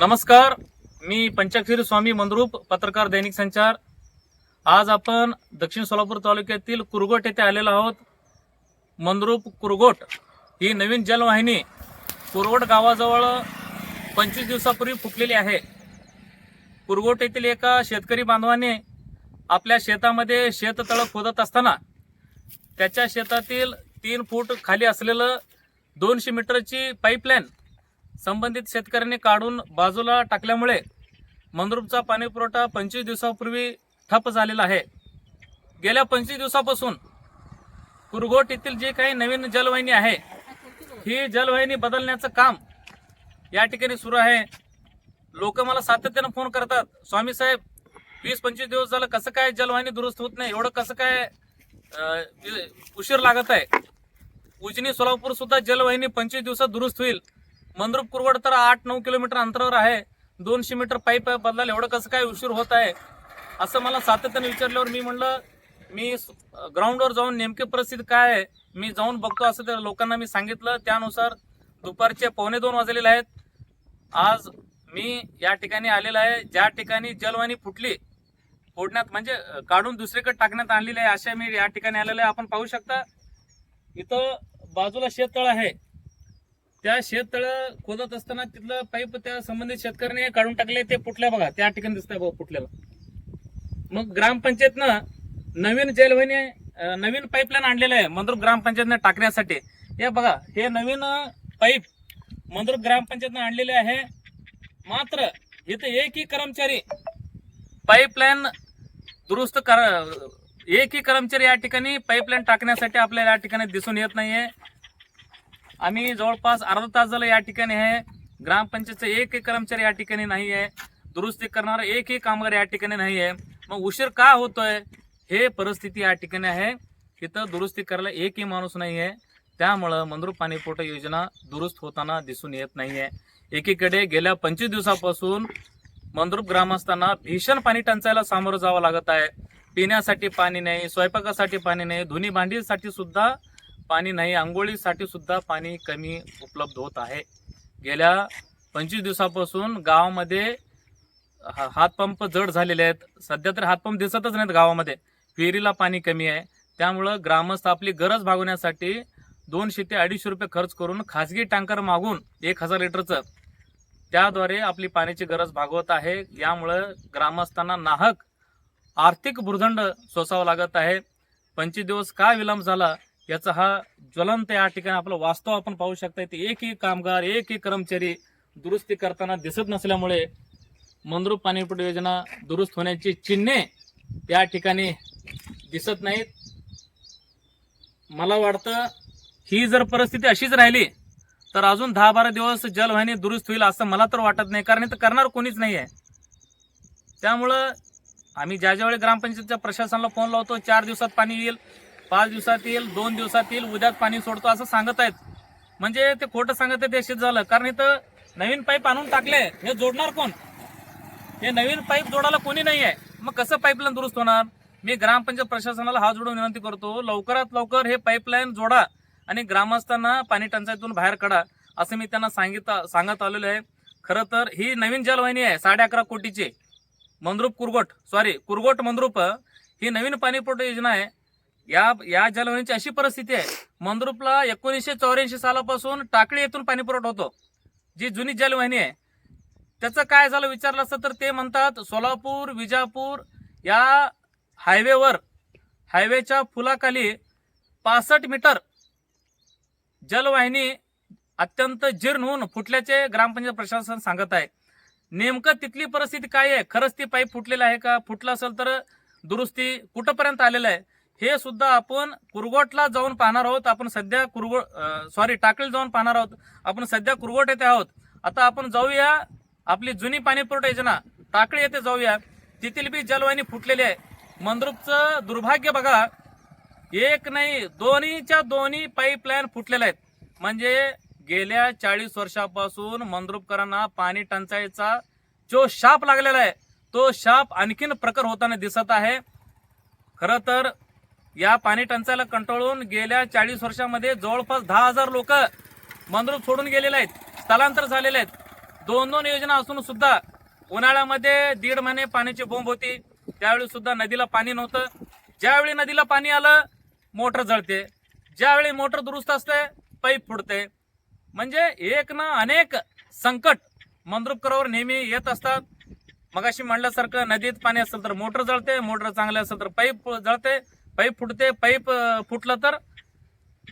नमस्कार, मी पंचाक्षरी स्वामी मंद्रूप, पत्रकार दैनिक संचार। आज आपण दक्षिण सोलापूर तालुक्यातील कुरगोट येथे आलेलो आहोत। मंद्रूप कुरगोट ही नवीन जलवाहिनी कुरगोट गावाजवळ 25 दिवसापूर्वी फुटलेली आहे। कुरगोट येथील एका शेतकरी बांधवाने आपल्या शेतामध्ये शेततळ खोदत असताना त्याच्या शेतातील 3 फूट खाली असलेलं 200 मीटरची पाईपलाईन संबंधित शेतकऱ्यांनी काढून बाजूला टाकल्यामुळे मंद्रूपचा पाणी पुरवठा 25 दिवसापूर्वी ठप्प झालेला आहे। गेल्या 25 दिवसापासून कुरगोट येथील जे काही नवीन जलवाहिनी आहे ही जलवाहिनी बदलण्याचं काम या ठिकाणी सुरू आहे। लोक मला सातत्याने फोन करतात, स्वामी साहेब 20-25 दिवस झालं कसं काय जलवाहिनी दुरुस्त होत नाही, एवढं कसं काय उशीर लागत आहे। उजनी सोलापूर सुद्धा जलवाहिनी 25 दिवसात दुरुस्त होईल। मंद्रूप कुरगोट तर 8-9 किलोमीटर अंतरावर आहे, 200 मीटर पाईप बदलायला एवढं कसं काय उशीर होत आहे असं मला सातत्याने विचारल्यावर मी म्हणलं मी ग्राउंडवर जाऊन नेमकी परिस्थिती काय आहे मी जाऊन बघतो असं त्या लोकांना मी सांगितलं। त्यानुसार दुपारचे 1:45 वाजलेले आहेत। आज मी या ठिकाणी आलेला आहे ज्या ठिकाणी जलवाहिनी फुटली, फोडण्यात म्हणजे काढून दुसरीकडे टाकण्यात आणलेली आहे अशा मी या ठिकाणी आलेलो आहे। आपण पाहू शकता इथं बाजूला शेततळ आहे, त्या शेततळ खोदत असताना तिथलं पाईप त्या संबंधित शेतकऱ्याने काढून टाकले, ते फुटल्या बघा, त्या ठिकाणी दिसतंय बघा फुटलेलं। मग ग्रामपंचायतनं नवीन जलवाहिनी नवीन पाईपलाईन आणलेलं आहे मंद्रूप ग्रामपंचायतने टाकण्यासाठी। हे बघा, हे नवीन पाईप मंद्रूप ग्रामपंचायतने आणलेले आहे। मात्र इथे एकही कर्मचारी पाईपलाईन दुरुस्त एकही कर्मचारी या ठिकाणी पाईपलाईन टाकण्यासाठी आपल्याला या ठिकाणी दिसून येत नाहीये। आम्ही जवळपास अर्धा तास झालं या ठिकाणी आहे, ग्रामपंचायतचा एकही कर्मचारी या ठिकाणी नाही आहे, दुरुस्ती करणारा एकही कामगार या ठिकाणी नाही आहे। मग उशीर का होतोय हे परिस्थिती या ठिकाणी आहे, तिथं दुरुस्ती करायला एकही माणूस नाही आहे। त्यामुळं मंद्रूप पाणी पुरवठा योजना दुरुस्त होताना दिसून येत नाहीये। एकीकडे गेल्या 25 दिवसापासून मंद्रूप ग्रामस्थांना भीषण पाणी टंचाईला सामोरं जावं लागत आहे। पिण्यासाठी पाणी नाही, स्वयंपाकासाठी पाणी नाही, धुणी भांडीसाठी सुद्धा पाणी नाही, आंघोळीसाठी सुद्धा पाणी कमी उपलब्ध होत आहे। गेल्या 25 दिवसापासून गावामध्ये हातपंप जड झालेले आहेत, सध्या तर हातपंप दिसतच नाहीत गावामध्ये, विहिरीला पाणी कमी आहे। त्यामुळं ग्रामस्थ आपली गरज भागवण्यासाठी 200 ते 250 रुपये खर्च करून खासगी टँकर मागून 1000 लिटरचं त्याद्वारे आपली पाण्याची गरज भागवत आहे। यामुळं ग्रामस्थांना नाहक आर्थिक भुर्दंड सोसावं लागत आहे। 25 दिवस का विलंब झाला याचा हा ज्वलंत या ठिकाणी आपलं वास्तव आपण पाहू शकता। इथे एकही कामगार एकही कर्मचारी दुरुस्ती करताना दिसत नसल्यामुळे मंद्रूप पाणी पुरवठा योजना दुरुस्त होण्याची चिन्हे या ठिकाणी दिसत नाहीत। मला वाटतं ही जर परिस्थिती अशीच राहिली तर अजून 10-12 दिवस जलवाहिनी दुरुस्त होईल असं मला तर वाटत नाही, कारण इथं करणार कोणीच नाही आहे। त्यामुळं आम्ही ज्यावेळी ग्रामपंचायतच्या प्रशासनाला फोन लावतो 4 दिवसात पाणी येईल, 5 दिवसात येईल, 2 दिवसात येईल, उद्याच पाणी सोडतो असं सांगत आहेत। म्हणजे ते खोटं सांगत आहेत हे झालं, कारण इथं नवीन पाईप आणून टाकले, हे जोडणार कोण? हे नवीन पाईप जोडायला कोणी नाही आहे, मग कसं पाईपलाईन दुरुस्त होणार? मी ग्रामपंचायत प्रशासनाला हात जोडून विनंती करतो, लवकरात लवकर हे पाईपलाईन जोडा आणि ग्रामस्थांना पाणी टंचाईतून बाहेर काढा असं मी त्यांना सांगत आलेलो आहे। खरं तर ही नवीन जलवाहिनी आहे 11.5 कोटीची, मंद्रूप कुरगोट मंद्रूप ही नवीन पाणी पुरवठा योजना आहे। या जलवाहिनीची अशी परिस्थिती आहे, मंद्रूपला 1984 सालापासून टाकळी येथून पाणी पुरवठा होतो, जी जुनी जलवाहिनी आहे। त्याचं काय झालं विचारलं असतं तर ते म्हणतात सोलापूर विजापूर या हायवेच्या फुलाखाली 65 मीटर जलवाहिनी अत्यंत जीर्ण होऊन फुटल्याचे ग्रामपंचायत प्रशासन सांगत आहे। नेमकं तिथली परिस्थिती काय आहे, खरंच ती पाईप फुटलेला आहे का, फुटला असेल तर दुरुस्ती कुठंपर्यंत आलेलं आहे हे सुद्धा आपण कुरगोटला जाऊन पाहणार आहोत। आपण सध्या टाकळी जाऊन पाहणार आहोत, आपण सध्या कुरगोट येथे आहोत। आता आपण जाऊया आपली जुनी पाणी पुरवठा योजना टाकळी येथे जाऊया, तिथील बी जलवाहिनी फुटलेली आहे। मंद्रूपचं दुर्भाग्य बघा, एक नाही दोन्हीच्या दोन्ही पाईपलाईन फुटलेल्या आहेत। म्हणजे गेल्या 40 वर्षापासून मंद्रूपकरांना पाणी टंचाईचा जो शाप लागलेला आहे तो शाप आणखीन प्रखर होताना दिसत आहे। खरं तर या पाणी टंचाईला कंटाळून गेल्या 40 वर्षामध्ये जवळपास 10,000 लोक मंद्रूप सोडून गेलेले आहेत, स्थलांतर झालेले आहेत। दोन योजना असून सुद्धा उन्हाळ्यामध्ये 1.5 महिने पाण्याची बोंब होती, त्यावेळी सुद्धा नदीला पाणी नव्हतं. ज्यावेळी नदीला पाणी आलं मोटर जळते, ज्यावेळी मोटर दुरुस्त असते पाईप फुटते. म्हणजे एक ना अनेक संकट मंद्रुपकरावर नेहमी येत असतात. मगाशी म्हणल्यासारखं नदीत पाणी असेल तर मोटर जळते, मोटर चांगले असेल तर पाईप जळते, पाईप फुटते, पाईप फुटलं तर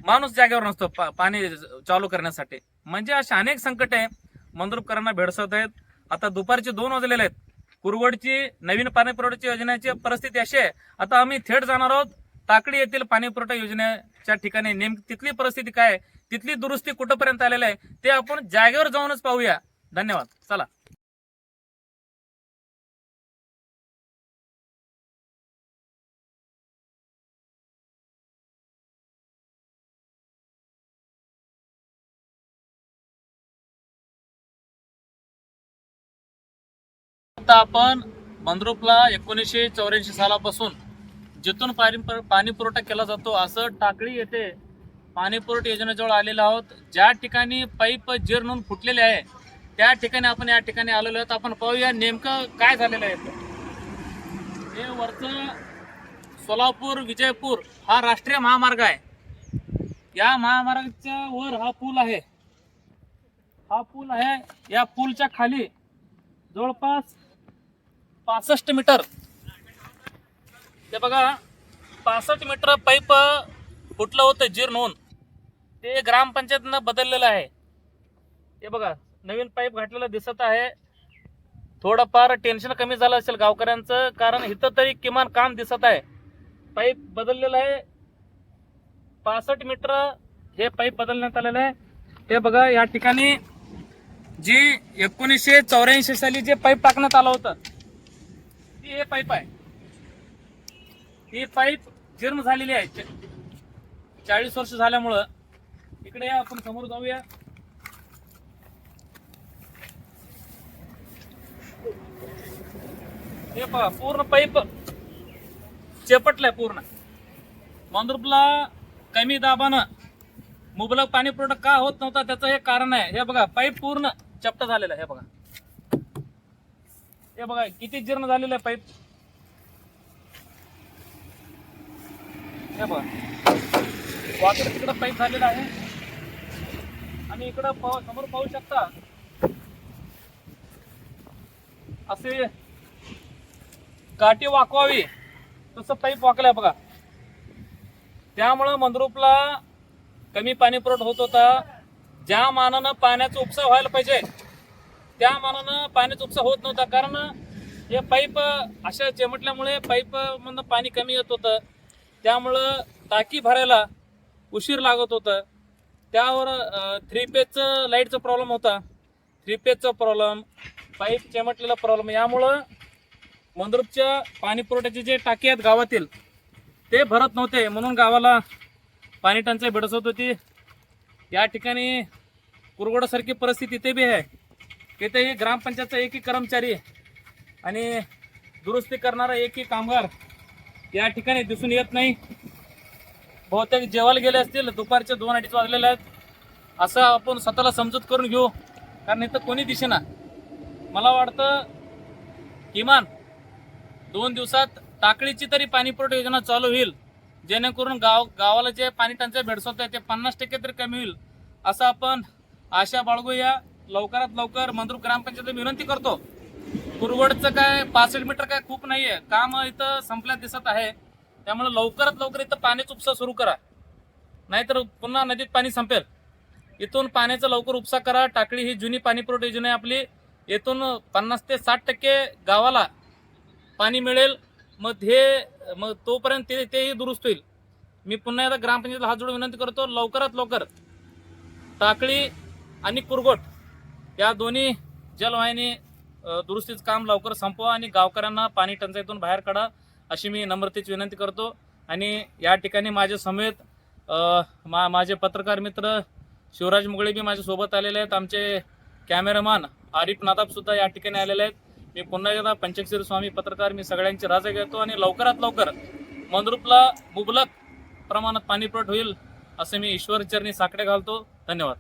माणूस जागेवर नसतो पाणी चालू करण्यासाठी. म्हणजे अशा अनेक संकट आहे मंद्रुपकरांना भेडसावत आहेत. आता दुपारचे 2 वाजलेले आहेत. कुरगोडची नवीन पाणी पुरवठ्याची योजनेची परिस्थिती अशी आहे. आता आम्ही थेट जाणार आहोत टाकळी येथील पाणी पुरवठा योजनेच्या ठिकाणी. नेमकी तिथली परिस्थिती काय आहे, तिथली दुरुस्ती कुठपर्यंत आलेली आहे ते आपण जागेवर जाऊनच पाहूया. धन्यवाद. चला. आता आपण मंद्रुपला 1984 सालापासून जिथून पाणी पुरवठा केला जातो असं टाकळी येथे पाणी पुरवठा योजनेजवळ आलेलो आहोत. ज्या ठिकाणी पाईप जीर्ण होऊन फुटलेले आहे त्या ठिकाणी आपण या ठिकाणी आलेलो आहोत. आपण पाहूया नेमकं काय झालेलं आहे. हे वरचं सोलापूर विजयपूर हा राष्ट्रीय महामार्ग आहे. या महामार्गाच्या वर हा पूल आहे. हा पूल आहे. या पूलच्या खाली जवळपास 65 मीटर, ते बघा 65 मीटर पाईप फुटलं होतं जीर्ण होऊन. ते ग्रामपंचायतनं बदललेलं आहे. हे बघा नवीन पाईप घातलेलं दिसत आहे. थोडंफार टेन्शन कमी झालं असेल गावकऱ्यांचं, कारण इथं तरी किमान काम दिसत आहे. पाईप बदललेलं आहे. 65 मीटर हे पाईप बदलण्यात आलेलं आहे. हे बघा या ठिकाणी जी 1984 साली जे पाईप टाकण्यात आलं होतं ती हे पाईप आहे. ही पाईप जीर्ण झालेली आहे 40 वर्ष झाल्यामुळं. इकडे या, आपण समोर जाऊया. हे पहा पूर्ण पाईप चेपटलाय पूर्ण. मंद्रुपला कमी दाबानं मुबलक पाणी पुरवठा का होत नव्हता त्याचं हे कारण आहे. हे बघा पाईप पूर्ण चपट झालेला आहे. हे बघा, हे बघा किती जीर्ण झालेलं आहे पाईप. हे बघा वाकडं तिकडं पाईप झालेला आहे. आणि इकडं समोर पाहू शकता असे काठी वाकवावी तसं पाईप वाकलाय बघा. त्यामुळं मंद्रुपला कमी पाणी पुरवठा होत होता. ज्या मानानं पाण्याचा उपसा व्हायला पाहिजे त्या मानानं पाण्याचा उपसा होत नव्हता. कारण हे पाईप अशा चिमटल्यामुळे पाईप मधनं पाणी कमी येत होतं. त्यामुळं टाकी भरायला उशीर लागत होतं. त्यावर 3 फेजचं लाईटचा प्रॉब्लेम होता. 3 फेजचा प्रॉब्लेम, पाईप चिमटलेला प्रॉब्लेम. यामुळं मंद्रुपच्या पाणी पुरवठ्याचे जे टाकी आहेत गावातील ते भरत नव्हते. म्हणून गावाला पाणी टंचाई भेडसावत होती. या ठिकाणी कुरगोडासारखी परिस्थिती इथे बी आहे. इथेही ग्रामपंचायतचा एकही कर्मचारी आणि दुरुस्ती करणारा एकही कामगार या ठिकाणी दिसून येत नाही. बहुतेक जेवायला गेले असतील. दुपारचे 2-2:30 वाजलेले आहेत. असं आपण स्वतःला समजूत करून घेऊ, कारण इथं कोणी दिसेना. मला वाटतं किमान 2 दिवसात टाकळीची तरी पाणी पुरवठा योजना चालू होईल, जेणेकरून गावाला जे पाणी टंचाई भेडसावत आहे ते 50% तरी कमी होईल असं आपण आशा बाळगूया. लवकरात लवकर मंद्रुप ग्रामपंचायत विनंती करतो. कुरगोडचं काय 65 मीटर काय खूप नाहीये, काम इथं संपल्यात दिसत आहे. त्यामुळे लवकरात लवकर इथं पाण्याचा उपसा सुरू करा, नाहीतर पुन्हा नदीत पाणी संपेल. इथून पाण्याचा लवकर उपसा करा. टाकळी ही जुनी पाणी पुरवठा योजना आहे आपली. इथून 50 ते 60% गावाला पाणी मिळेल. मग तोपर्यंत तेही दुरुस्त होईल. मी पुन्हा एकदा ग्रामपंचायतीला हात जोडून विनंती करतो, लवकरात लवकर टाकळी आणि कुरगोट या दोन्ही जलवाहिनी दुरुस्तीचं काम लवकर संपवा आणि गावकऱ्यांना पाणी टंचाईतून बाहेर काढा अशी मी नम्रतेची विनंती करतो. आणि या ठिकाणी माझ्या समेत माझे पत्रकार मित्र शिवराज मुगळे बी माझ्यासोबत आलेले आहेत. आमचे कॅमेरामॅन आरिफ नादाब सुद्धा या ठिकाणी आलेले आहेत. मी पुन्हा एकदा पंचक्षीर स्वामी पत्रकार मी सगळ्यांची राजा घेतो आणि लवकरात लवकर मंद्रुपला मुबलक प्रमाणात पाणी पुरवठा होईल असं मी ईश्वरचरणी साकडे घालतो. धन्यवाद.